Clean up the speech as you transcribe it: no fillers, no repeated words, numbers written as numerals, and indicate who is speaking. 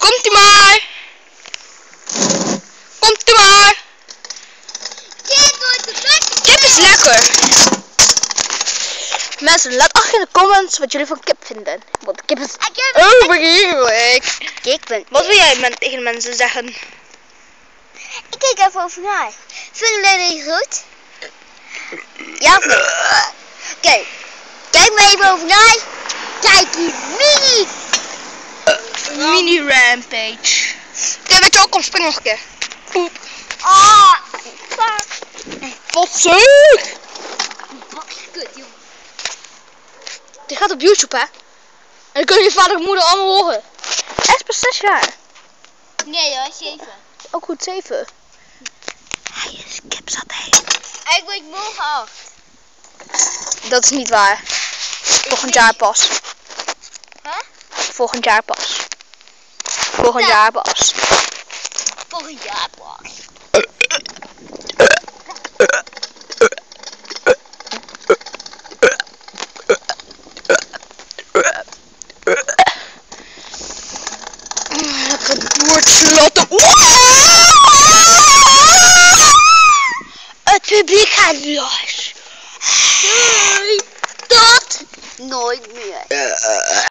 Speaker 1: Komt-ie maar. Komt-ie maar. Kip is lekker. Mensen, laat achter in de comments wat jullie van kip vinden. Want kip is overheerlijk. Wat wil jij tegen de mensen zeggen?
Speaker 2: Ik kijk even over naar. Vinden jullie het goed? Ja of nee? Oké. Kijk maar even over naar. Kijk die
Speaker 1: Mini rampage. Oké, weet je wel, kom spring nog een keer. Poep.
Speaker 2: Ah,
Speaker 1: Wat zeug!
Speaker 2: kut, joh.
Speaker 1: Die gaat op YouTube, hè? En dan kunnen je vader en moeder allemaal horen. Hij is pas 6 jaar.
Speaker 2: Nee hoor, 7.
Speaker 1: Ook goed 7. Hij is kipzat, hè.
Speaker 2: Ik word morgen 8.
Speaker 1: Dat is niet waar. Volgend jaar pas.
Speaker 2: Huh?
Speaker 1: Volgend jaar pas. Volgend jaar pas.
Speaker 2: Volgend jaar pas.
Speaker 1: Lekker doorslatten. Het publiek gaat los.
Speaker 2: Tot nooit meer.